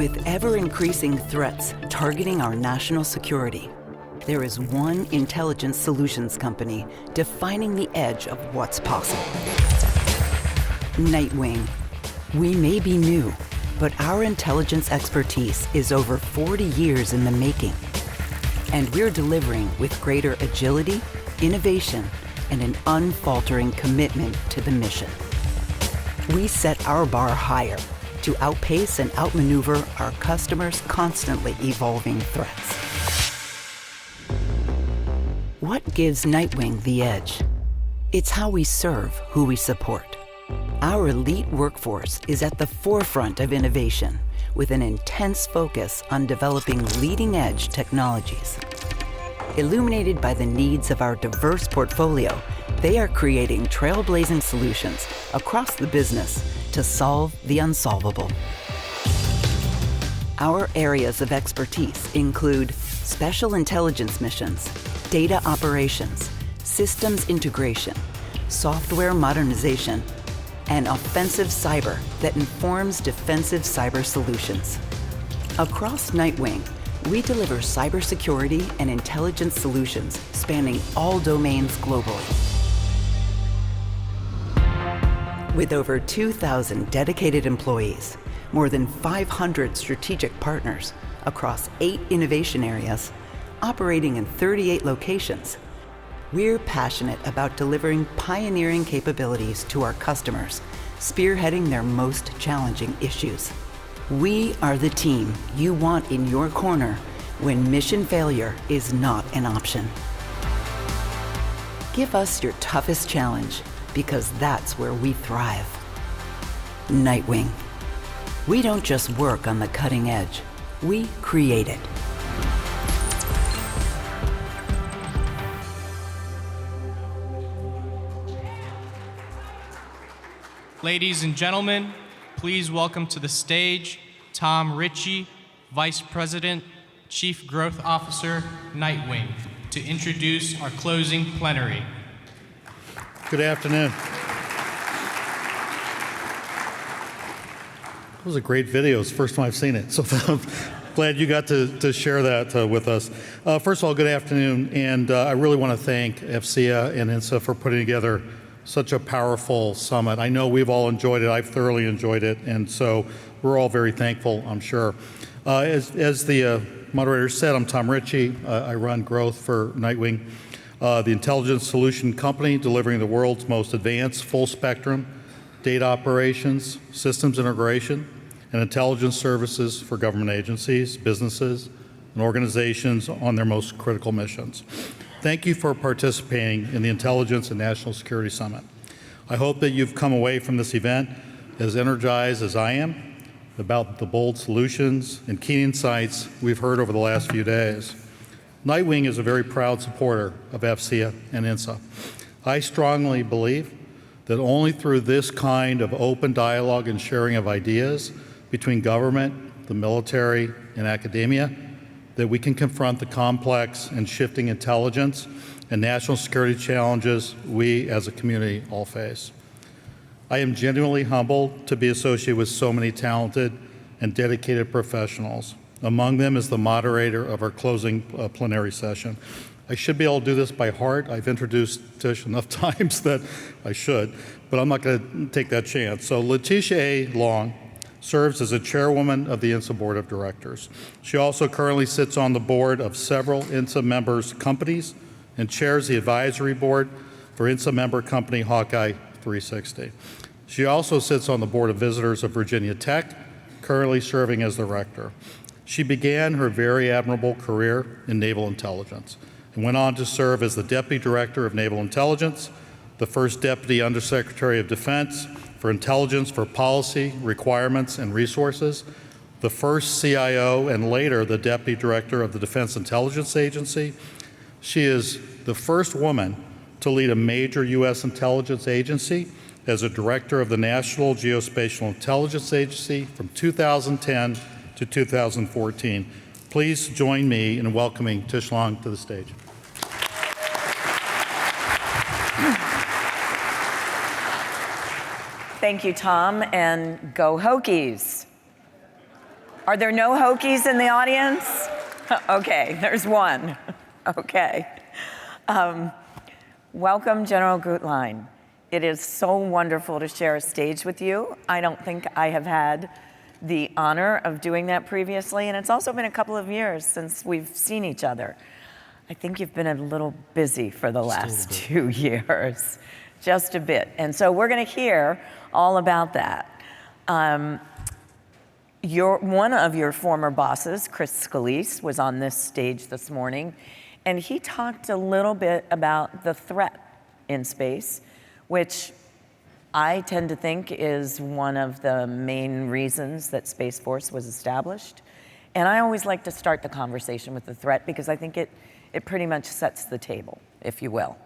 With ever-increasing threats targeting our national security, there is one intelligence solutions company defining the edge of what's possible. Nightwing. We may be new, but our intelligence expertise is over 40 years in the making. And we're delivering with greater agility, innovation, and an unfaltering commitment to the mission. We set our bar higher to outpace and outmaneuver our customers' constantly evolving threats. What gives Nightwing the edge? It's how we serve who we support. Our elite workforce is at the forefront of innovation with an intense focus on developing leading-edge technologies. Illuminated by the needs of our diverse portfolio, they are creating trailblazing solutions across the business to solve the unsolvable. Our areas of expertise include special intelligence missions, data operations, systems integration, software modernization, and offensive cyber that informs defensive cyber solutions. Across Nightwing, we deliver cybersecurity and intelligence solutions spanning all domains globally. With over 2,000 dedicated employees, more than 500 strategic partners across 8 innovation areas, operating in 38 locations, we're passionate about delivering pioneering capabilities to our customers, spearheading their most challenging issues. We are the team you want in your corner when mission failure is not an option. Give us your toughest challenge, because that's where we thrive. Nightwing. We don't just work on the cutting edge, we create it. Ladies and gentlemen, please welcome to the stage Tom Richie, Vice President, Chief Growth Officer, Nightwing, to introduce our closing plenary. Good afternoon. It was a great video. It's the first time I've seen it, so I'm glad you got to share that with us. First of all, good afternoon, and I really want to thank FCA and INSA for putting together such a powerful summit. I know we've all enjoyed it. I've thoroughly enjoyed it, and so we're all very thankful, I'm sure. As the moderator said, I'm Tom Richie. I run growth for Nightwing, the intelligence solution company delivering the world's most advanced full-spectrum data operations, systems integration, and intelligence services for government agencies, businesses, and organizations on their most critical missions. Thank you for participating in the Intelligence and National Security Summit. I hope that you've come away from this event as energized as I am about the bold solutions and key insights we've heard over the last few days. Nightwing is a very proud supporter of FCA and INSA. I strongly believe that only through this kind of open dialogue and sharing of ideas between government, the military, and academia, that we can confront the complex and shifting intelligence and national security challenges we as a community all face. I am genuinely humbled to be associated with so many talented and dedicated professionals. Among them is the moderator of our closing plenary session. I should be able to do this by heart. I've introduced Tish enough times that I should, but I'm not going to take that chance. So Letitia Long serves as a chairwoman of the INSA Board of Directors. She also currently sits on the board of several INSA members' companies and chairs the advisory board for INSA member company Hawkeye 360. She also sits on the board of visitors of Virginia Tech, currently serving as the rector. She began her very admirable career in naval intelligence and went on to serve as the Deputy Director of Naval Intelligence, the first Deputy Undersecretary of Defense for Intelligence for Policy, Requirements, and Resources, the first CIO, and later the Deputy Director of the Defense Intelligence Agency. She is the first woman to lead a major U.S. intelligence agency as a Director of the National Geospatial Intelligence Agency from 2010 to 2014. Please join me in welcoming Tish Long to the stage. Thank you, Tom, and go Hokies. Are there no Hokies in the audience? Okay, there's one. Okay. Welcome, General Guetlein. It is so wonderful to share a stage with you. I don't think I have had the honor of doing that previously, and it's also been a couple of years since we've seen each other. I think you've been a little busy for the last 2 years, just a bit. And so we're gonna hear all about that. One of your former bosses, Chris Scalise, was on this stage this morning, and he talked a little bit about the threat in space, which I tend to think is one of the main reasons that Space Force was established. And I always like to start the conversation with the threat because I think it pretty much sets the table, if you will.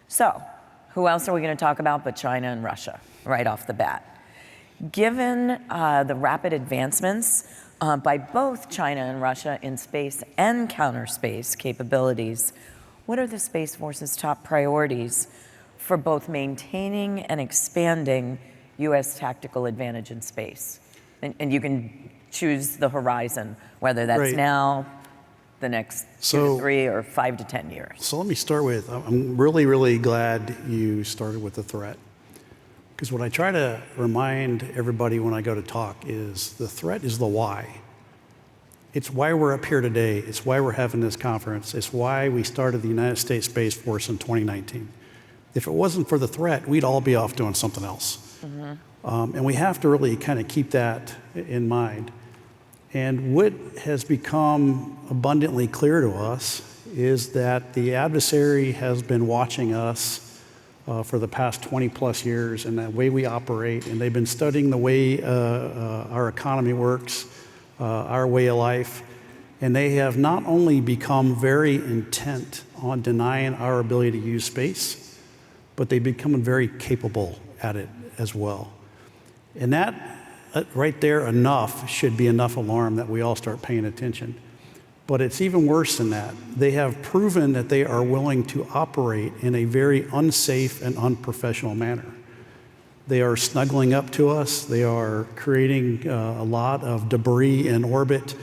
So, who else are we going to talk about but China and Russia, right off the bat? Given the rapid advancements by both China and Russia in space and counter space capabilities, what are the Space Force's top priorities for both maintaining and expanding U.S. tactical advantage in space? And you can choose the horizon, whether that's now, the next 2 to 3, or 5 to 10 years. So let me start with, I'm really, really glad you started with the threat. Because what I try to remind everybody when I go to talk is the threat is the why. It's why we're up here today. It's why we're having this conference. It's why we started the United States Space Force in 2019. If it wasn't for the threat, we'd all be off doing something else. And we have to really kind of keep that in mind. And what has become abundantly clear to us is that the adversary has been watching us for the past 20 plus years and the way we operate, and they've been studying the way our economy works, our way of life, and they have not only become very intent on denying our ability to use space, but they've become very capable at it as well. And that right there should be enough alarm that we all start paying attention. But it's even worse than that. They have proven that they are willing to operate in a very unsafe and unprofessional manner. They are snuggling up to us. They are creating a lot of debris in orbit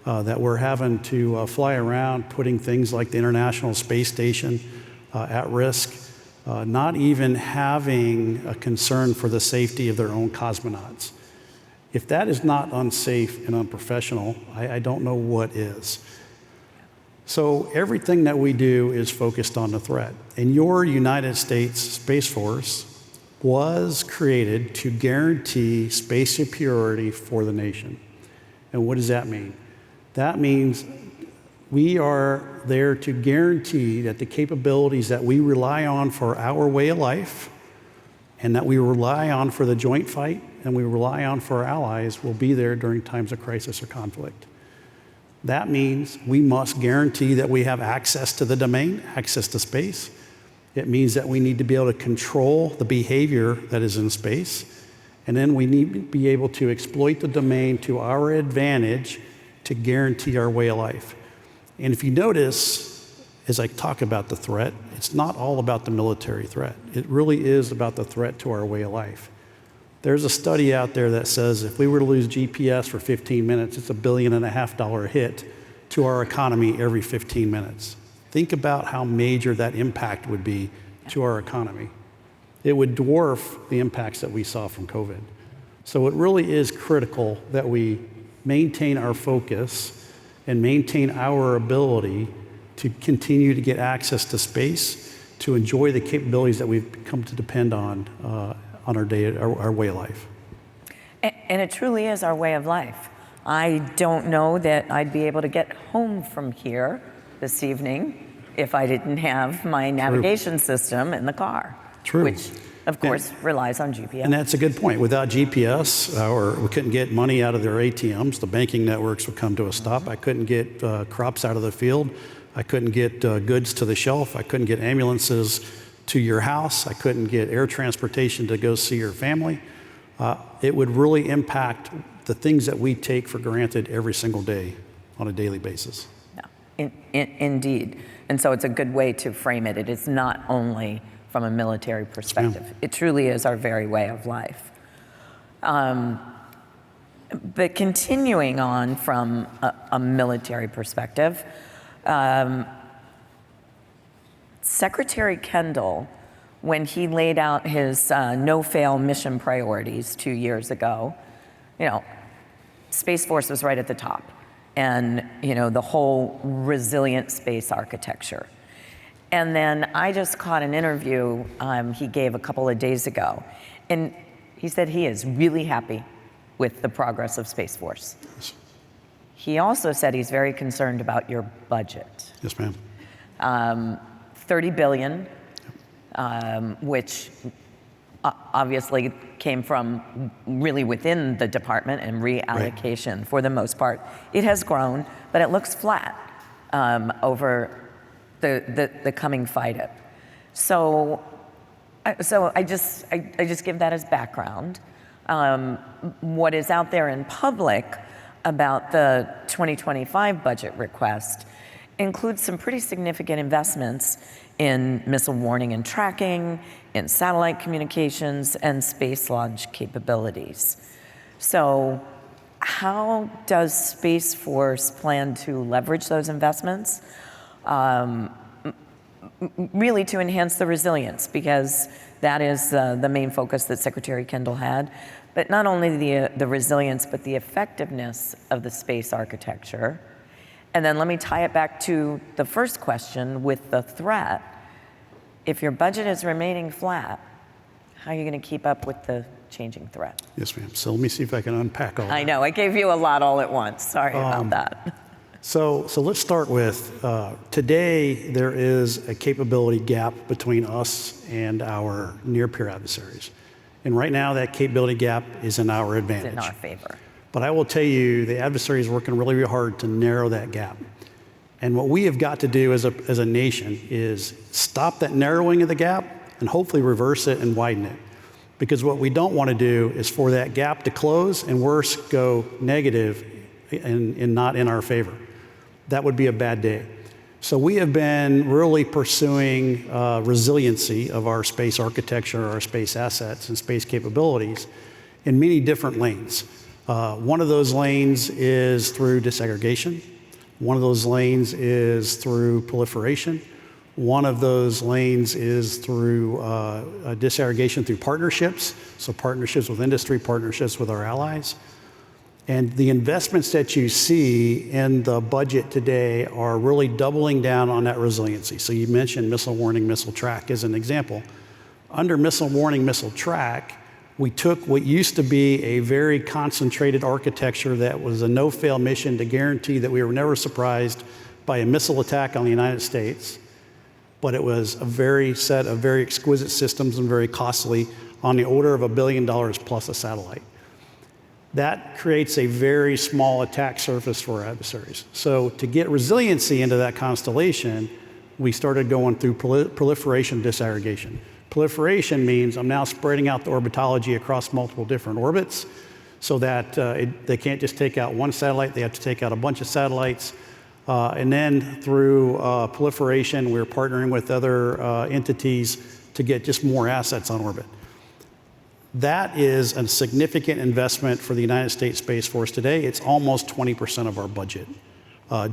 that we're having to fly around, putting things like the International Space Station at risk, not even having a concern for the safety of their own cosmonauts. If that is not unsafe and unprofessional, I don't know what is. So everything that we do is focused on the threat. And your United States Space Force was created to guarantee space superiority for the nation. And what does that mean? That means we are there to guarantee that the capabilities that we rely on for our way of life and that we rely on for the joint fight and we rely on for our allies will be there during times of crisis or conflict. That means we must guarantee that we have access to the domain, access to space. It means that we need to be able to control the behavior that is in space. And then we need to be able to exploit the domain to our advantage to guarantee our way of life. And if you notice, as I talk about the threat, it's not all about the military threat. It really is about the threat to our way of life. There's a study out there that says if we were to lose GPS for 15 minutes, it's $1.5 billion hit to our economy every 15 minutes. Think about how major that impact would be to our economy. It would dwarf the impacts that we saw from COVID. So it really is critical that we maintain our focus and maintain our ability to continue to get access to space, to enjoy the capabilities that we've come to depend on our way of life. And it truly is our way of life. I don't know that I'd be able to get home from here this evening if I didn't have my navigation system in the car. True. Which, of course, relies on GPS. And that's a good point. Without GPS, or we couldn't get money out of their ATMs, the banking networks would come to a stop. I couldn't get crops out of the field. I couldn't get goods to the shelf. I couldn't get ambulances to your house. I couldn't get air transportation to go see your family. It would really impact the things that we take for granted every single day on a daily basis. Yeah, indeed. And so it's a good way to frame it. It is not only from a military perspective. It truly is our very way of life. But continuing on from a military perspective, Secretary Kendall, when he laid out his no-fail mission priorities 2 years ago, Space Force was right at the top, and the whole resilient space architecture. And then I just caught an interview he gave a couple of days ago, and he said he is really happy with the progress of Space Force. He also said he's very concerned about your budget. Yes, ma'am. $30 billion, which obviously came from really within the department and reallocation for the most part. It has grown, but it looks flat over the coming FIDIP. So I just give that as background. What is out there in public about the 2025 budget request includes some pretty significant investments in missile warning and tracking, in satellite communications, and space launch capabilities. So how does Space Force plan to leverage those investments? Really to enhance the resilience, because that is the main focus that Secretary Kendall had. But not only the resilience, but the effectiveness of the space architecture. And then let me tie it back to the first question with the threat. If your budget is remaining flat, how are you going to keep up with the changing threat? Yes, ma'am. So let me see if I can unpack all that. I know, I gave you a lot all at once. Sorry about that. So let's start with, today there is a capability gap between us and our near-peer adversaries. And right now that capability gap is in our advantage. It's in our favor. But I will tell you, the adversary is working really, really hard to narrow that gap. And what we have got to do as a nation is stop that narrowing of the gap and hopefully reverse it and widen it. Because what we don't want to do is for that gap to close and worse, go negative and not in our favor. That would be a bad day. So we have been really pursuing resiliency of our space architecture, our space assets and space capabilities in many different lanes. One of those lanes is through disaggregation. One of those lanes is through proliferation. One of those lanes is through disaggregation through partnerships, so partnerships with industry, partnerships with our allies. And the investments that you see in the budget today are really doubling down on that resiliency. So you mentioned missile warning, missile track as an example. Under missile warning, missile track, we took what used to be a very concentrated architecture that was a no-fail mission to guarantee that we were never surprised by a missile attack on the United States, but it was a very set of very exquisite systems and very costly, on the order of $1 billion plus a satellite. That creates a very small attack surface for our adversaries. So to get resiliency into that constellation, we started going through proliferation disaggregation. Proliferation means I'm now spreading out the orbitology across multiple different orbits so that they can't just take out one satellite, they have to take out a bunch of satellites. And then through proliferation, we're partnering with other entities to get just more assets on orbit. That is a significant investment for the United States Space Force today. It's almost 20% of our budget,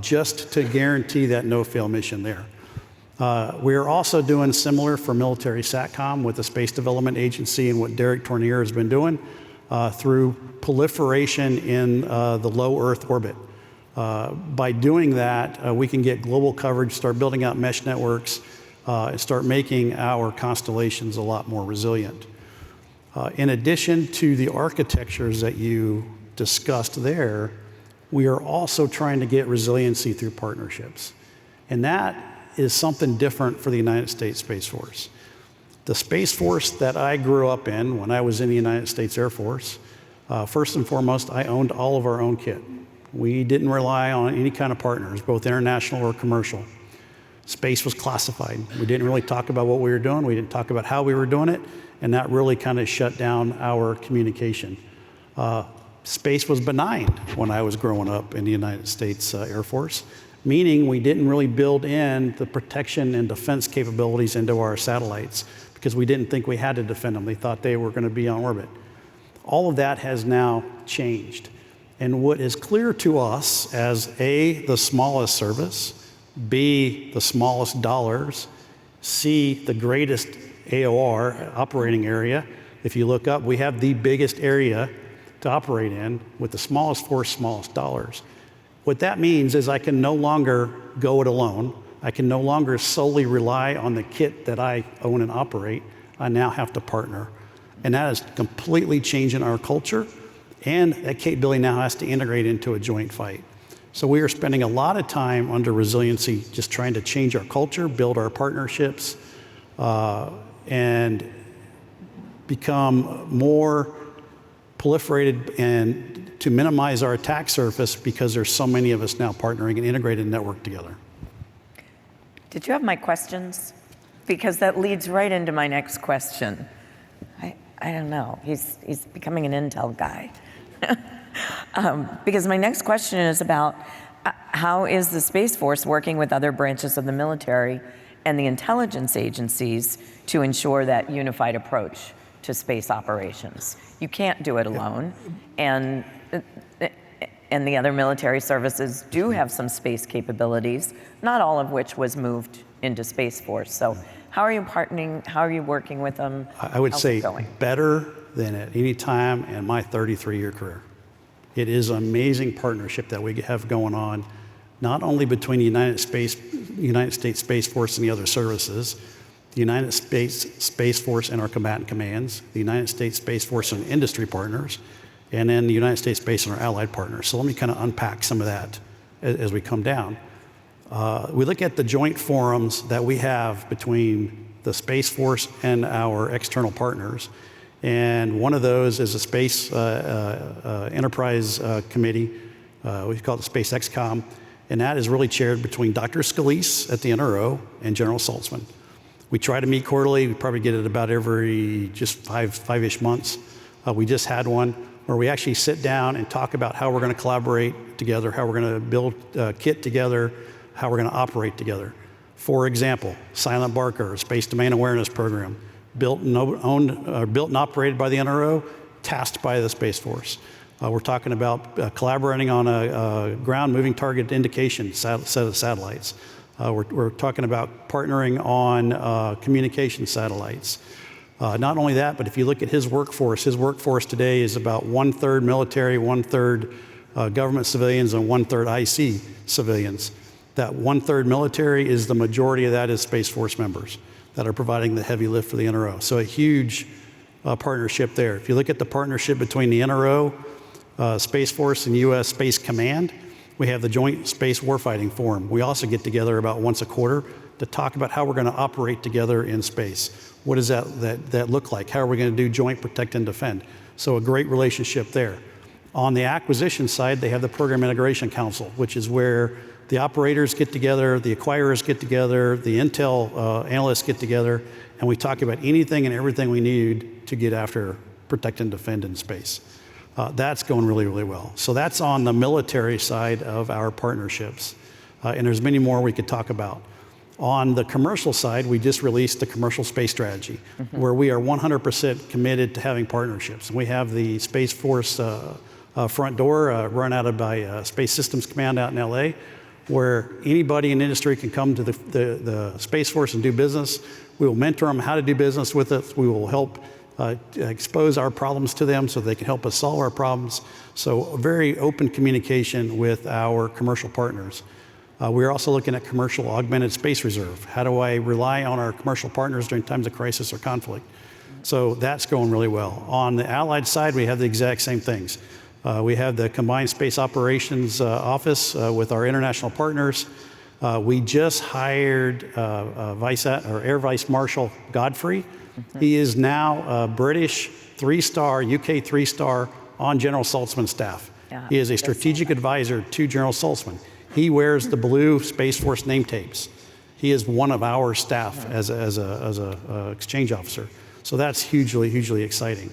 just to guarantee that no-fail mission there. We are also doing similar for military SATCOM with the Space Development Agency and what Derek Tournier has been doing through proliferation in the low Earth orbit. By doing that, we can get global coverage, start building out mesh networks, and start making our constellations a lot more resilient. In addition to the architectures that you discussed there, we are also trying to get resiliency through partnerships. And that is something different for the United States Space Force. The Space Force that I grew up in when I was in the United States Air Force, first and foremost, I owned all of our own kit. We didn't rely on any kind of partners, both international or commercial. Space was classified. We didn't really talk about what we were doing. We didn't talk about how we were doing it. And that really kind of shut down our communication. Space was benign when I was growing up in the United States Air Force, meaning we didn't really build in the protection and defense capabilities into our satellites because we didn't think we had to defend them. They thought they were going to be on orbit. All of that has now changed. And what is clear to us as A, the smallest service, B, the smallest dollars, C, the greatest AOR, operating area. If you look up, we have the biggest area to operate in with the smallest force, smallest dollars. What that means is I can no longer go it alone. I can no longer solely rely on the kit that I own and operate. I now have to partner. And that is completely changing our culture. And that capability now has to integrate into a joint fight. So we are spending a lot of time under resiliency just trying to change our culture, build our partnerships, and become more proliferated and to minimize our attack surface because there's so many of us now partnering and integrated network together. Did you have my questions? Because that leads right into my next question. I don't know. He's becoming an intel guy. Because my next question is about how is the Space Force working with other branches of the military and the intelligence agencies to ensure that unified approach to space operations? You can't do it alone. And the other military services do have some space capabilities, not all of which was moved into Space Force. So how are you partnering? How are you working with them? I would How's say it going? better than at any time in my 33-year career. It is an amazing partnership that we have going on, not only between the United States Space Force and the other services, the United States Space Force and our combatant commands, the United States Space Force and industry partners, and then the United States Space and our allied partners. So let me kind of unpack some of that as we come down. We look at the joint forums that we have between the Space Force and our external partners. And one of those is a Space Enterprise Committee. We call it the Space XCOM. And that is really chaired between Dr. Scalise at the NRO and General Saltzman. We try to meet quarterly. We probably get it about every just five-ish months. We just had one where we actually sit down and talk about how we're going to collaborate together, how we're going to build kit together, how we're going to operate together. For example, Silent Barker, a space domain awareness program, built and operated by the NRO, tasked by the Space Force. We're talking about collaborating on a ground moving target indication set of satellites. We're talking about partnering on communication satellites. Not only that, but if you look at his workforce today is about 1/3 military, 1/3 government civilians, and 1/3 IC civilians. That 1/3 military is the majority of that is Space Force members that are providing the heavy lift for the NRO. So a huge partnership there. If you look at the partnership between the NRO, Space Force, and U.S. Space Command, we have the Joint Space Warfighting Forum. We also get together about once a quarter to talk about how we're going to operate together in space. What does that look like? How are we going to do joint protect and defend? So a great relationship there. On the acquisition side, they have the Program Integration Council, which is where the operators get together, the acquirers get together, the intel analysts get together, and we talk about anything and everything we need to get after protect and defend in space. That's going really, really well. So that's on the military side of our partnerships. And there's many more we could talk about. On the commercial side, we just released the commercial space strategy, where we are 100% committed to having partnerships. We have the Space Force front door run out of by Space Systems Command out in LA, where anybody in industry can come to the Space Force and do business. We will mentor them how to do business with us. We will help expose our problems to them so they can help us solve our problems. So a very open communication with our commercial partners. We're also looking at commercial augmented space reserve. How do I rely on our commercial partners during times of crisis or conflict? So that's going really well. On the allied side, we have the exact same things. We have the Combined Space Operations Office with our international partners. We just hired Air Vice Marshal Godfrey. He is now a British 3-star, UK 3-star on General Saltzman's staff. Yeah, he is a strategic advisor to General Saltzman. He wears the blue Space Force name tapes. He is one of our staff as a exchange officer. So that's hugely, hugely exciting.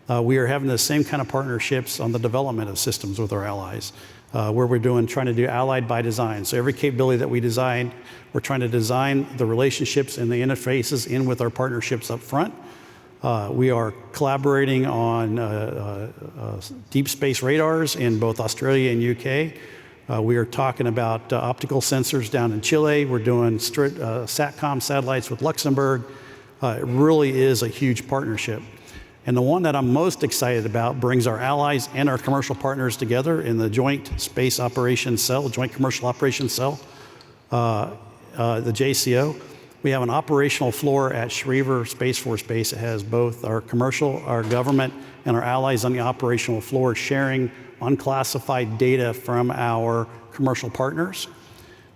We are having the same kind of partnerships on the development of systems with our allies, where we're trying to do allied by design. So every capability that we design, we're trying to design the relationships and the interfaces in with our partnerships up front. We are collaborating on deep space radars in both Australia and UK. We are talking about optical sensors down in Chile. We're doing SATCOM satellites with Luxembourg. It really is a huge partnership. And the one that I'm most excited about brings our allies and our commercial partners together in the Joint Space Operations Cell, Joint Commercial Operations Cell, the JCO. We have an operational floor at Schriever Space Force Base. It has both our commercial, our government, and our allies on the operational floor sharing unclassified data from our commercial partners.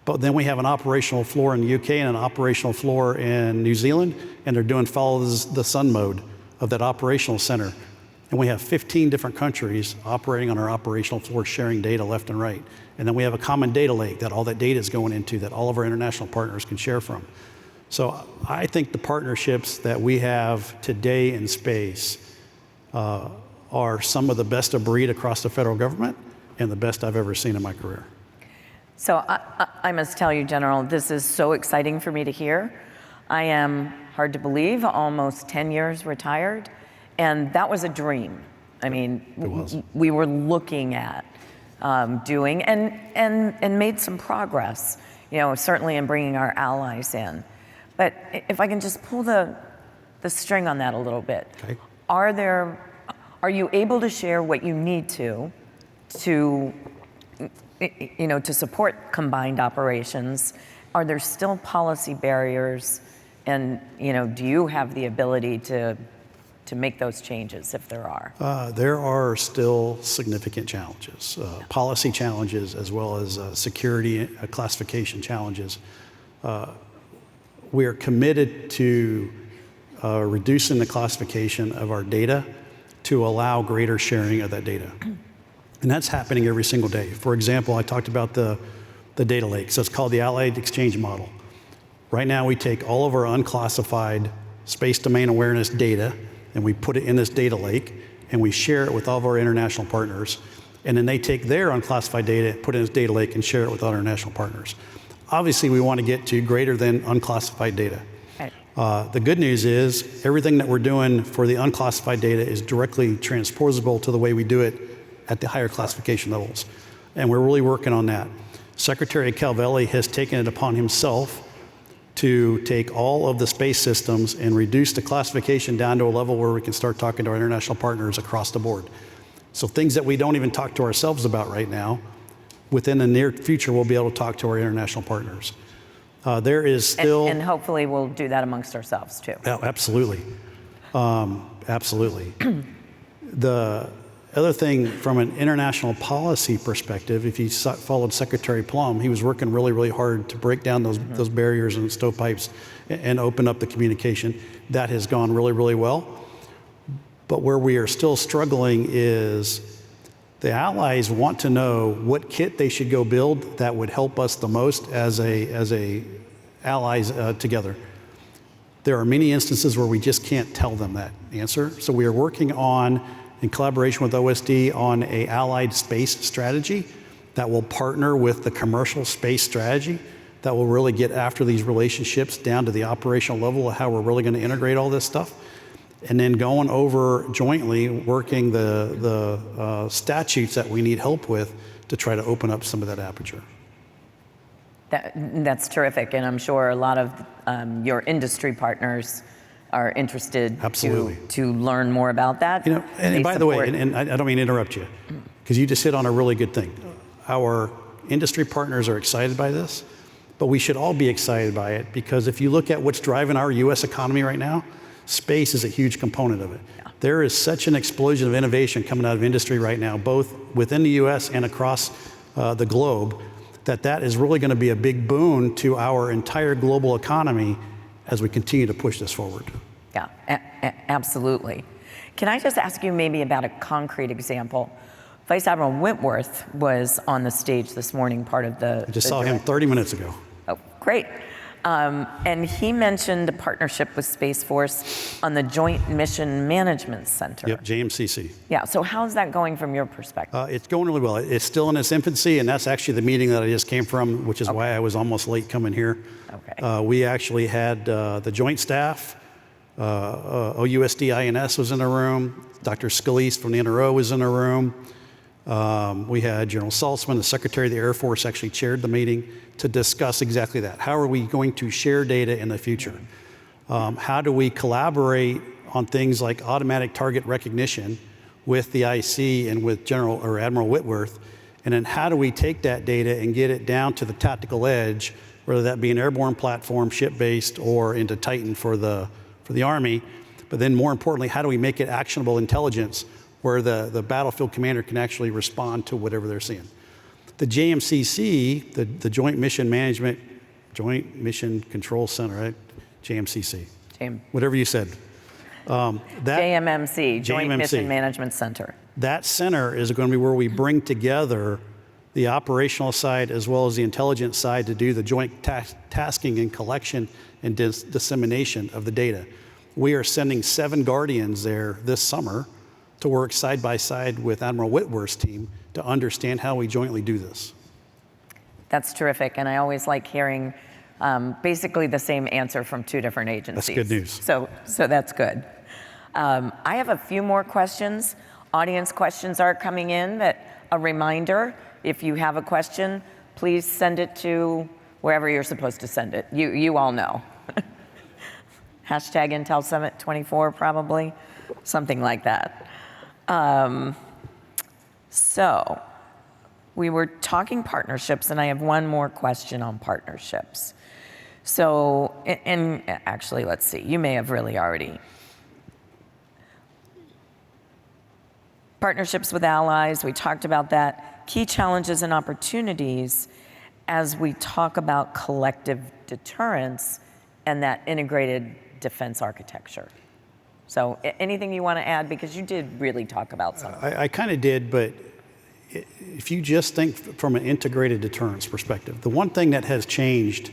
But then we have an operational floor in the UK and an operational floor in New Zealand, and they're doing follow the sun mode of that operational center. And we have 15 different countries operating on our operational floor sharing data left and right. And then we have a common data lake that all that data is going into that all of our international partners can share from. So I think the partnerships that we have today in space are some of the best of breed across the federal government and the best I've ever seen in my career. So I must tell you, General, this is so exciting for me to hear. I am, hard to believe, almost 10 years retired, and that was a dream. I mean, we were looking at doing and made some progress, you know, certainly in bringing our allies in. But if I can just pull the string on that a little bit, okay. Are you able to share what you need to support combined operations? Are there still policy barriers? And, you know, do you have the ability to make those changes if there are? There are still significant challenges, policy challenges, as well as security classification challenges. We are committed to reducing the classification of our data to allow greater sharing of that data. And that's happening every single day. For example, I talked about the data lake. So it's called the Allied Exchange Model. Right now, we take all of our unclassified space domain awareness data, and we put it in this data lake, and we share it with all of our international partners. And then they take their unclassified data, put it in this data lake, and share it with our international partners. Obviously, we want to get to greater than unclassified data. The good news is everything that we're doing for the unclassified data is directly transposable to the way we do it at the higher classification levels. And we're really working on that. Secretary Calvelli has taken it upon himself to take all of the space systems and reduce the classification down to a level where we can start talking to our international partners across the board. So things that we don't even talk to ourselves about right now, within the near future, we'll be able to talk to our international partners. There is still... And hopefully we'll do that amongst ourselves, too. Oh, absolutely. Absolutely. The other thing, from an international policy perspective, if you followed Secretary Plum, he was working really, really hard to break down those barriers and stovepipes and open up the communication. That has gone really, really well. But where we are still struggling is the allies want to know what kit they should go build that would help us the most as allies together. There are many instances where we just can't tell them that answer. So we are working on, in collaboration with OSD, on an allied space strategy that will partner with the commercial space strategy that will really get after these relationships down to the operational level of how we're really going to integrate all this stuff. And then going over jointly, working the statutes that we need help with to try to open up some of that aperture. That's terrific, and I'm sure a lot of your industry partners are interested to learn more about that. You know, and by the way, and I don't mean to interrupt you, because you just hit on a really good thing. Our industry partners are excited by this, but we should all be excited by it, because if you look at what's driving our U.S. economy right now, space is a huge component of it. Yeah. There is such an explosion of innovation coming out of industry right now, both within the U.S. and across the globe, that is really going to be a big boon to our entire global economy as we continue to push this forward. Yeah, absolutely. Can I just ask you maybe about a concrete example? Vice Admiral Wentworth was on the stage this morning, part of the... I just saw him 30 minutes ago. Oh, great. And he mentioned a partnership with Space Force on the Joint Mission Management Center. Yep, JMCC. Yeah, so how's that going from your perspective? It's going really well. It's still in its infancy, and that's actually the meeting that I just came from, which is why I was almost late coming here. Okay. We actually had the joint staff, OUSD INS was in the room. Dr. Scalise from the NRO was in the room. We had General Saltzman, the Secretary of the Air Force, actually chaired the meeting to discuss exactly that. How are we going to share data in the future? How do we collaborate on things like automatic target recognition with the IC and with General or Admiral Whitworth? And then how do we take that data and get it down to the tactical edge, whether that be an airborne platform, ship-based, or into Titan for the Army? But then more importantly, how do we make it actionable intelligence where the battlefield commander can actually respond to whatever they're seeing? The JMCC, the Joint Mission Control Center, right? JMCC. Whatever you said. JMMC, Joint JMMC. Mission Management Center. That center is going to be where we bring together the operational side as well as the intelligence side to do the joint tasking and collection and dissemination of the data. We are sending 7 Guardians there this summer to work side by side with Admiral Whitworth's team to understand how we jointly do this. That's terrific, and I always like hearing basically the same answer from 2 different agencies. That's good news. So that's good. I have a few more questions. Audience questions are coming in. That a reminder, if you have a question, please send it to wherever you're supposed to send it. You all know. Hashtag Intel Summit 24, probably, something like that. So we were talking partnerships, and I have one more question on partnerships. So, and actually, let's see, you may have really already. Partnerships with allies, we talked about that. Key challenges and opportunities as we talk about collective deterrence and that integrated defense architecture. So anything you want to add? Because you did really talk about something. I kind of did, but if you just think from an integrated deterrence perspective, the one thing that has changed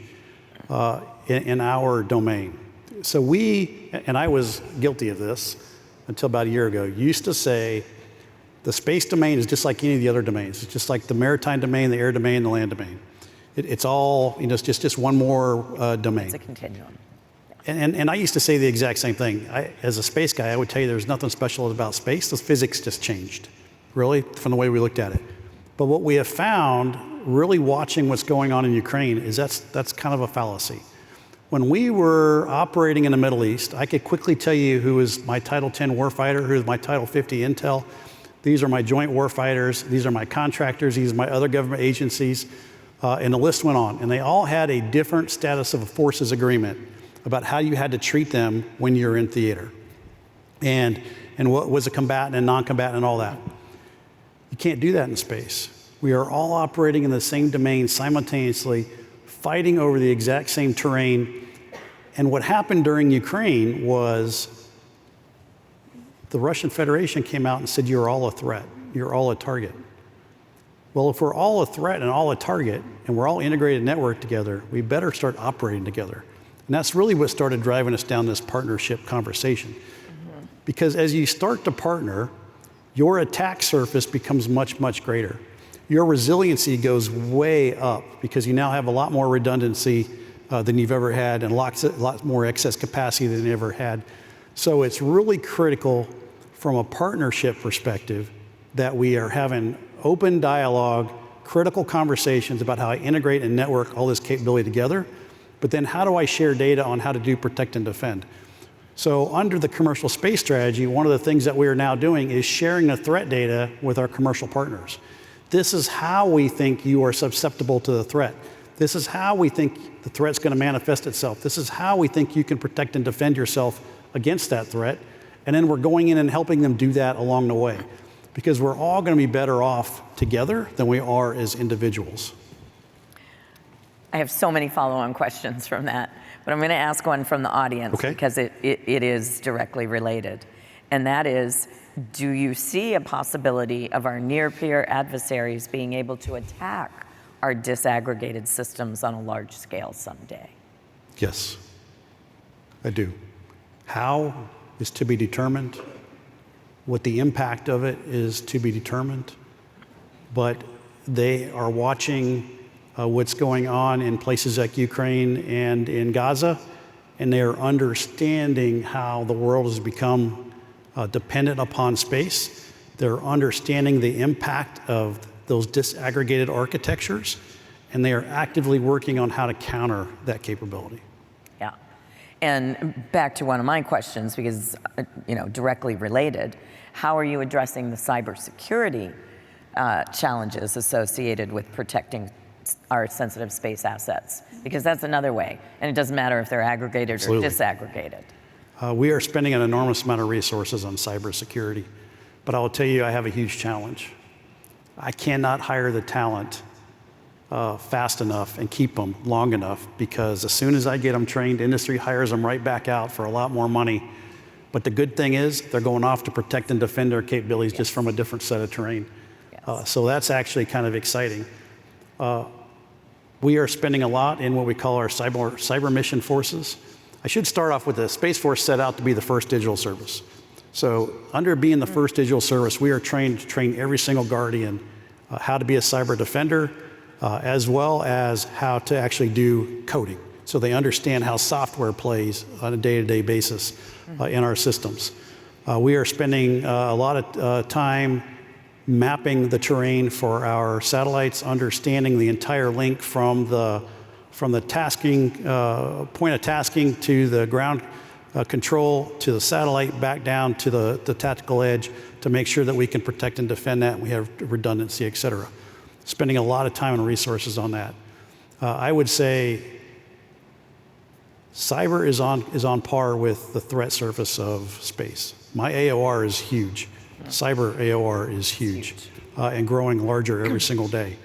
in our domain, so we, and I was guilty of this until about a year ago, used to say the space domain is just like any of the other domains. It's just like the maritime domain, the air domain, the land domain. It's all, it's just one more domain. It's a continuum. And I used to say the exact same thing. As a space guy, I would tell you there's nothing special about space. The physics just changed, really, from the way we looked at it. But what we have found, really watching what's going on in Ukraine, is that's kind of a fallacy. When we were operating in the Middle East, I could quickly tell you who is my Title 10 warfighter, who is my Title 50 intel. These are my joint warfighters. These are my contractors. These are my other government agencies. And the list went on. And they all had a different status of a forces agreement about how you had to treat them when you're in theater. And what was a combatant and non-combatant and all that. You can't do that in space. We are all operating in the same domain simultaneously, fighting over the exact same terrain. And what happened during Ukraine was the Russian Federation came out and said, you're all a threat. You're all a target. Well, if we're all a threat and all a target, and we're all integrated network together, we better start operating together. And that's really what started driving us down this partnership conversation. Mm-hmm. Because as you start to partner, your attack surface becomes much, much greater. Your resiliency goes way up because you now have a lot more redundancy than you've ever had and a lot more excess capacity than you ever had. So it's really critical from a partnership perspective that we are having open dialogue, critical conversations about how I integrate and network all this capability together. But then how do I share data on how to do protect and defend? So under the commercial space strategy, one of the things that we are now doing is sharing the threat data with our commercial partners. This is how we think you are susceptible to the threat. This is how we think the threat's going to manifest itself. This is how we think you can protect and defend yourself against that threat. And then we're going in and helping them do that along the way. Because we're all going to be better off together than we are as individuals. I have so many follow-on questions from that, but I'm going to ask one from the audience because it is directly related. And that is, do you see a possibility of our near-peer adversaries being able to attack our disaggregated systems on a large scale someday? Yes, I do. How is to be determined. What the impact of it is to be determined. But they are watching what's going on in places like Ukraine and in Gaza, and they are understanding how the world has become dependent upon space. They're understanding the impact of those disaggregated architectures, and they are actively working on how to counter that capability. Yeah. And back to one of my questions, because, directly related, how are you addressing the cybersecurity challenges associated with protecting our sensitive space assets? Because that's another way, and it doesn't matter if they're aggregated Absolutely. or disaggregated. We are spending an enormous amount of resources on cybersecurity, but I will tell you I have a huge challenge. I cannot hire the talent fast enough and keep them long enough, because as soon as I get them trained, industry hires them right back out for a lot more money. But the good thing is they're going off to protect and defend their capabilities just from a different set of terrain. Yes. So that's actually kind of exciting. We are spending a lot in what we call our cyber mission forces. I should start off with the Space Force set out to be the first digital service. So under being the first digital service, we are trained to train every single Guardian how to be a cyber defender, as well as how to actually do coding. So they understand how software plays on a day-to-day basis in our systems. We are spending a lot of time mapping the terrain for our satellites, understanding the entire link from the tasking, point of tasking to the ground control to the satellite back down to the tactical edge, to make sure that we can protect and defend that, and we have redundancy, et cetera. Spending a lot of time and resources on that. I would say cyber is on par with the threat surface of space. My AOR is huge. Cyber AOR is huge and growing larger every single day.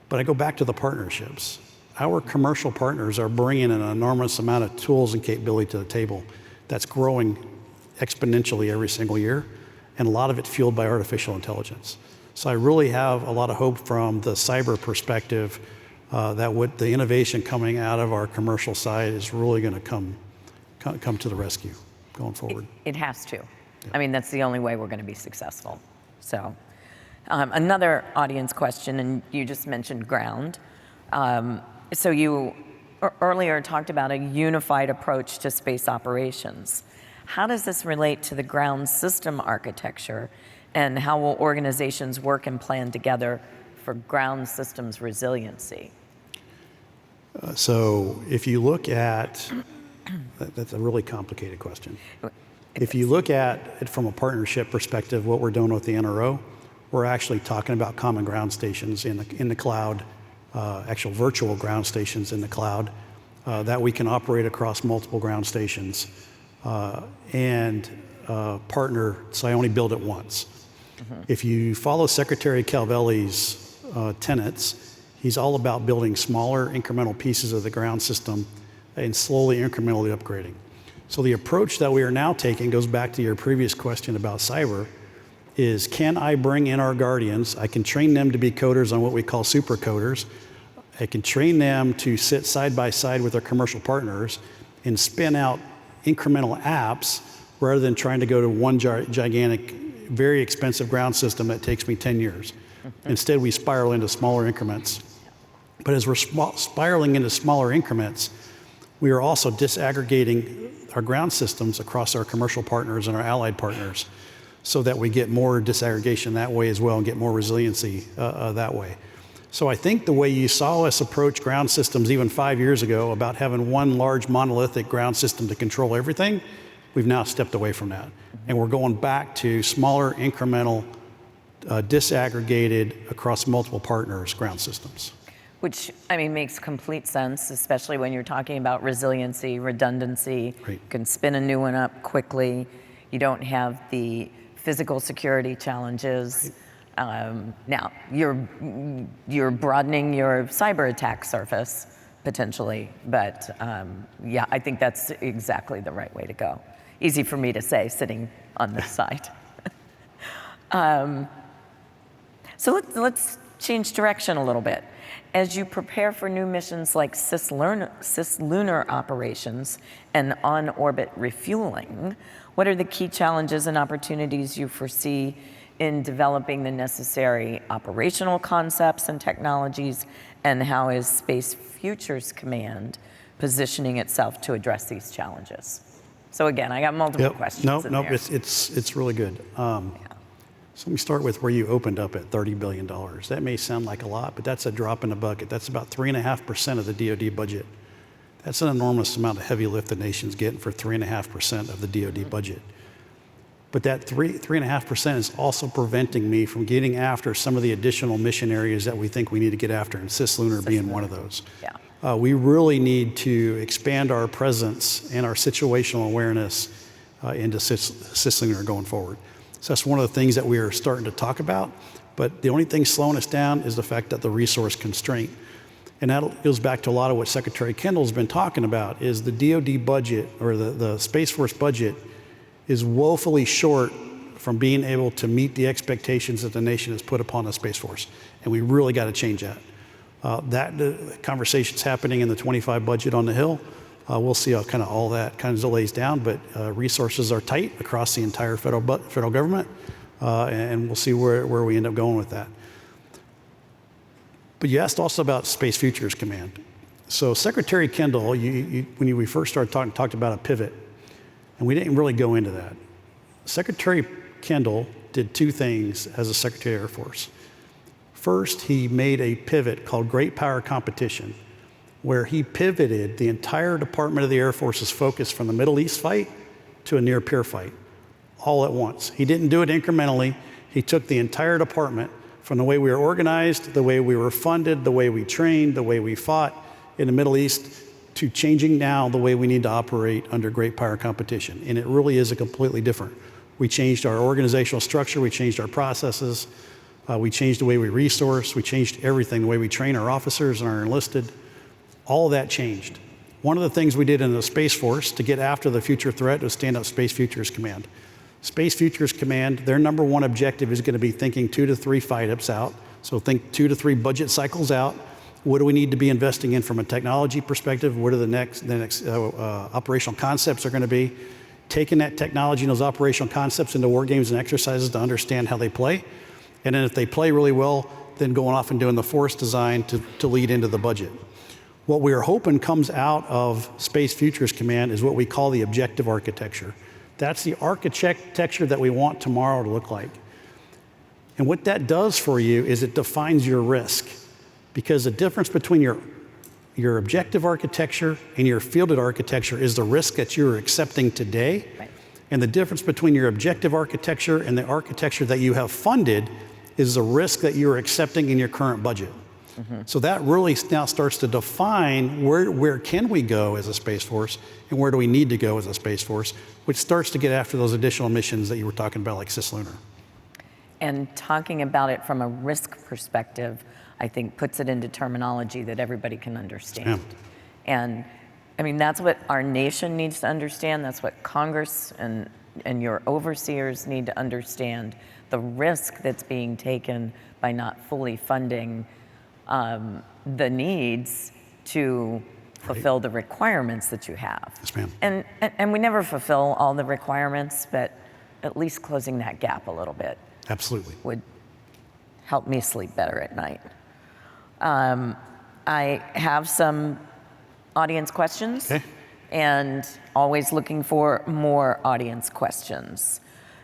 But I go back to the partnerships. Our commercial partners are bringing an enormous amount of tools and capability to the table that's growing exponentially every single year, and a lot of it fueled by artificial intelligence. So I really have a lot of hope from the cyber perspective that with the innovation coming out of our commercial side is really going to come to the rescue going forward. It has to. I mean, that's the only way we're going to be successful. So another audience question, and you just mentioned ground. So you earlier talked about a unified approach to space operations. How does this relate to the ground system architecture, and how will organizations work and plan together for ground systems resiliency? So if you look at, that's a really complicated question. If you look at it from a partnership perspective, what we're doing with the NRO, we're actually talking about common ground stations in the cloud, actual virtual ground stations in the cloud that we can operate across multiple ground stations and partner, so I only build it once. If you follow Secretary Calvelli's tenets, he's all about building smaller incremental pieces of the ground system and slowly incrementally upgrading. So the approach that we are now taking goes back to your previous question about cyber, is can I bring in our Guardians? I can train them to be coders on what we call super coders. I can train them to sit side by side with our commercial partners and spin out incremental apps rather than trying to go to one gigantic, very expensive ground system that takes me 10 years. Instead, we spiral into smaller increments. But as we're spiraling into smaller increments, we are also disaggregating our ground systems across our commercial partners and our allied partners so that we get more disaggregation that way as well and get more resiliency that way. So I think the way you saw us approach ground systems even 5 years ago about having one large monolithic ground system to control everything, we've now stepped away from that. And we're going back to smaller incremental, disaggregated across multiple partners ground systems. Which, I mean, makes complete sense, especially when you're talking about resiliency, redundancy. Right. You can spin a new one up quickly. You don't have the physical security challenges. Right. Now, you're broadening your cyber attack surface, potentially, but yeah, I think that's exactly the right way to go. Easy for me to say, sitting on this side. So let's change direction a little bit. As you prepare for new missions like cislunar operations and on-orbit refueling, what are the key challenges and opportunities you foresee in developing the necessary operational concepts and technologies, and how is Space Futures Command positioning itself to address these challenges? So again, I got multiple questions in there. It's really good. So let me start with where you opened up at $30 billion. That may sound like a lot, but that's a drop in the bucket. That's about 3.5% of the DoD budget. That's an enormous amount of heavy lift the nation's getting for 3.5% of the DoD budget. But that 3.5% is also preventing me from getting after some of the additional mission areas that we think we need to get after, and cislunar being one of those. Yeah. We really need to expand our presence and our situational awareness into cislunar going forward. So that's one of the things that we are starting to talk about. But the only thing slowing us down is the fact that the resource constraint. And that goes back to a lot of what Secretary Kendall's been talking about, is the DoD budget, or the Space Force budget, is woefully short from being able to meet the expectations that the nation has put upon the Space Force. And we really got to change that. The conversation's happening in the 25 budget on the Hill. We'll see how kind of all that kind of lays down, but resources are tight across the entire federal government, and we'll see where we end up going with that. But you asked also about Space Futures Command. So Secretary Kendall, when we first started talking, talked about a pivot, and we didn't really go into that. Secretary Kendall did two things as a Secretary of Air Force. First, he made a pivot called Great Power Competition, where he pivoted the entire Department of the Air Force's focus from the Middle East fight to a near-peer fight, all at once. He didn't do it incrementally. He took the entire department, from the way we were organized, the way we were funded, the way we trained, the way we fought in the Middle East, to changing now the way we need to operate under Great Power Competition. And it really is a completely different. We changed our organizational structure, we changed our processes, we changed the way we resource, we changed everything, the way we train our officers and our enlisted. All of that changed. One of the things we did in the Space Force to get after the future threat was stand up Space Futures Command. Space Futures Command, their number one objective is going to be thinking 2 to 3 fight-ups out. So think 2 to 3 budget cycles out. What do we need to be investing in from a technology perspective? What are the next operational concepts are going to be? Taking that technology and those operational concepts into war games and exercises to understand how they play. And then if they play really well, then going off and doing the force design to lead into the budget. What we are hoping comes out of Space Futures Command is what we call the objective architecture. That's the architecture that we want tomorrow to look like. And what that does for you is it defines your risk. Because the difference between your objective architecture and your fielded architecture is the risk that you're accepting today. Right. And the difference between your objective architecture and the architecture that you have funded is the risk that you're accepting in your current budget. Mm-hmm. So that really now starts to define where can we go as a Space Force and where do we need to go as a Space Force, which starts to get after those additional missions that you were talking about, like cislunar. And talking about it from a risk perspective, I think puts it into terminology that everybody can understand. Yeah. And I mean, that's what our nation needs to understand. That's what Congress and your overseers need to understand, the risk that's being taken by not fully funding the needs to fulfill the requirements that you have. Yes, ma'am. And we never fulfill all the requirements, but at least closing that gap a little bit. Absolutely. Would help me sleep better at night. I have some audience questions. Okay. And always looking for more audience questions.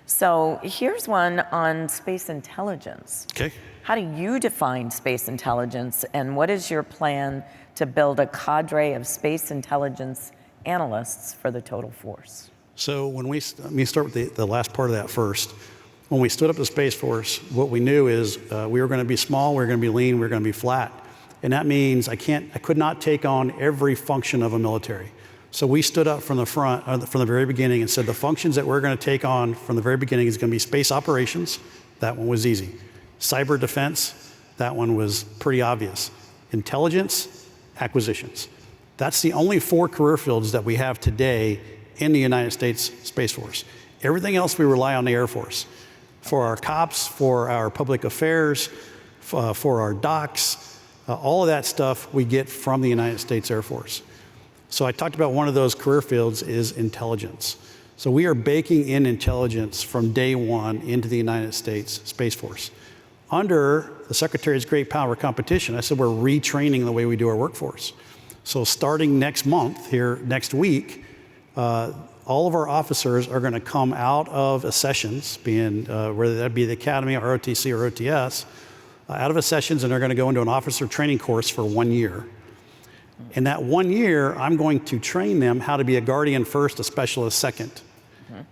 So here's one on space intelligence. Okay. How do you define space intelligence, and what is your plan to build a cadre of space intelligence analysts for the total force? So let me start with the last part of that first. When we stood up the Space Force, what we knew is we were going to be small, we were going to be lean, we were going to be flat. And that means I could not take on every function of a military. So we stood up from the front, from the very beginning, and said the functions that we're going to take on from the very beginning is going to be space operations. That one was easy. Cyber defense, that one was pretty obvious. Intelligence, acquisitions. That's the only 4 career fields that we have today in the United States Space Force. Everything else we rely on the Air Force. For our cops, for our public affairs, for our docs, all of that stuff we get from the United States Air Force. So I talked about one of those career fields is intelligence. So we are baking in intelligence from day one into the United States Space Force. Under the Secretary's Great Power Competition, I said we're retraining the way we do our workforce. So starting next month, here next week, all of our officers are going to come out of sessions, being whether that be the academy or ROTC or OTS, out of sessions, and they're going to go into an officer training course for 1 year. In that 1 year, I'm going to train them how to be a guardian first, a specialist second.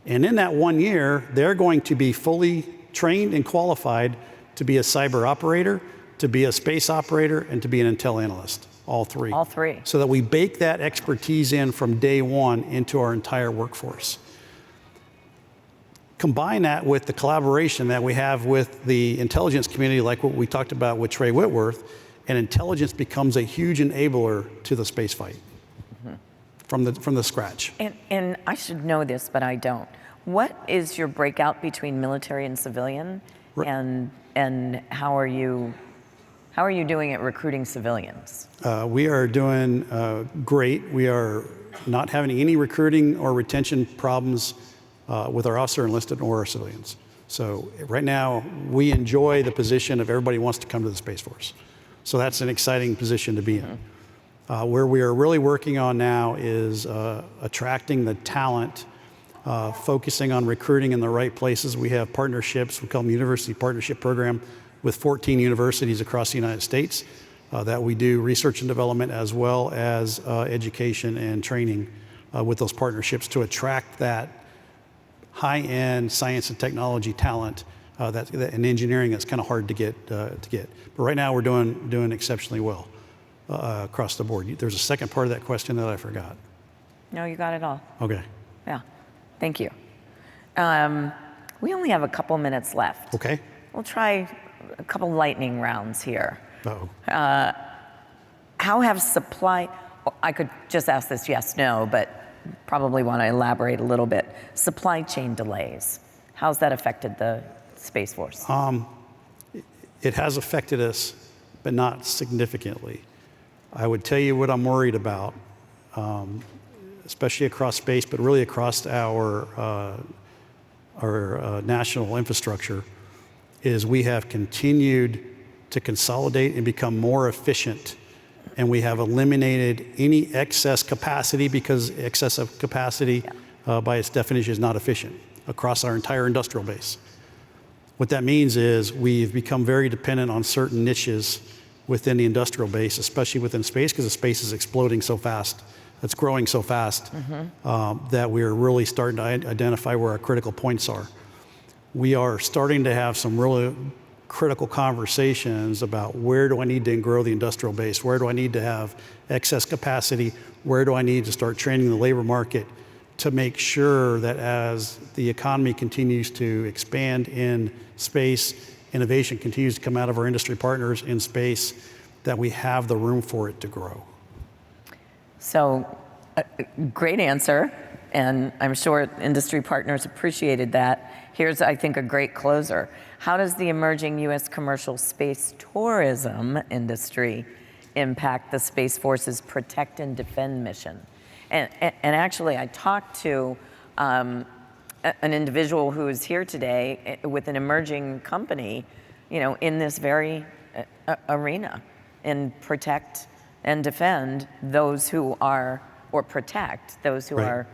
And in that 1 year, they're going to be fully trained and qualified to be a cyber operator, to be a space operator, and to be an intel analyst. All three. All three. So that we bake that expertise in from day one into our entire workforce. Combine that with the collaboration that we have with the intelligence community, like what we talked about with Trey Whitworth, and intelligence becomes a huge enabler to the space fight from the scratch. And I should know this, but I don't. What is your breakout between military and civilian, and how are you doing at recruiting civilians? We are doing great. We are not having any recruiting or retention problems with our officer enlisted or our civilians. So right now, we enjoy the position of everybody wants to come to the Space Force. So that's an exciting position to be in. Where we are really working on now is attracting the talent, focusing on recruiting in the right places. We have partnerships, we call them University Partnership Program, with 14 universities across the United States that we do research and development as well as education and training with those partnerships to attract that high-end science and technology talent that in engineering that's kind of hard to get. But right now we're doing exceptionally well across the board. There's a second part of that question that I forgot. No, you got it all. Okay. Yeah, thank you. We only have a couple minutes left. Okay. We'll try a couple lightning rounds here. Uh-oh. How have I could just ask this yes, no, but probably want to elaborate a little bit. Supply chain delays, how's that affected the Space Force? It has affected us, but not significantly. I would tell you what I'm worried about, especially across space, but really across our national infrastructure, is we have continued to consolidate and become more efficient, and we have eliminated any excess capacity, because excess of capacity by its definition is not efficient across our entire industrial base. What that means is we've become very dependent on certain niches within the industrial base, especially within space, because the space is exploding so fast. It's growing so fast that we're really starting to identify where our critical points are. We are starting to have some really critical conversations about where do I need to grow the industrial base? Where do I need to have excess capacity? Where do I need to start training the labor market to make sure that as the economy continues to expand in space, innovation continues to come out of our industry partners in space, that we have the room for it to grow? So, great answer, and I'm sure industry partners appreciated that. Here's, I think, a great closer. How does the emerging U.S. commercial space tourism industry impact the Space Force's protect and defend mission? And actually, I talked to an individual who is here today with an emerging company, in this very arena, and protect and defend those who are, or protect those who are,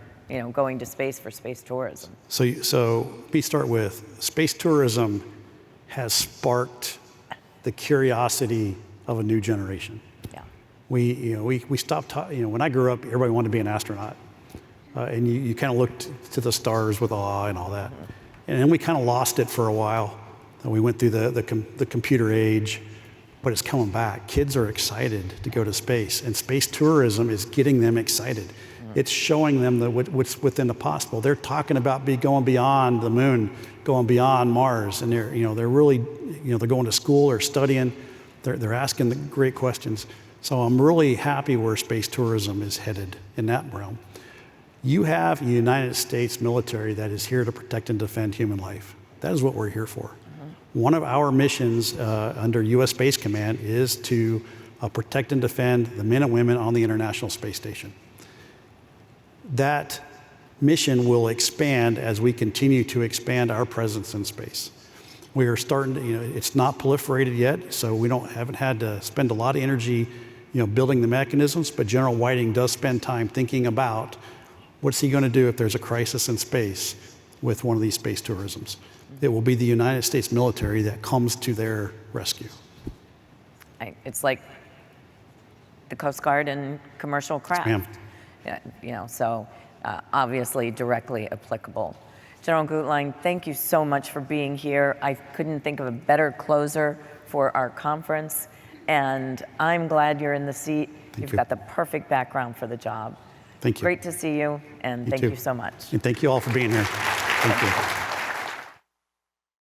going to space for space tourism. So let me start with space tourism has sparked the curiosity of a new generation. Yeah. We stopped, when I grew up, everybody wanted to be an astronaut. And you kind of looked to the stars with awe and all that. And then we kind of lost it for a while. And we went through the computer age, but it's coming back. Kids are excited to go to space, and space tourism is getting them excited. It's showing them what's within the possible. They're talking about going beyond the moon, going beyond Mars, and they're really, they're going to school or studying. They're asking the great questions. So I'm really happy where space tourism is headed in that realm. You have a United States military that is here to protect and defend human life. That is what we're here for. One of our missions under U.S. Space Command is to protect and defend the men and women on the International Space Station. That mission will expand as we continue to expand our presence in space. We are starting to, it's not proliferated yet, so we haven't had to spend a lot of energy, building the mechanisms, but General Whiting does spend time thinking about what's he going to do if there's a crisis in space with one of these space tourisms. It will be the United States military that comes to their rescue. It's like the Coast Guard and commercial craft. Yes, Yeah, so obviously directly applicable. General Guetlein, thank you so much for being here. I couldn't think of a better closer for our conference, and I'm glad you're in the seat. You've got the perfect background for the job. Thank you. Great to see you, and thank you so much. And thank you all for being here. Thank you.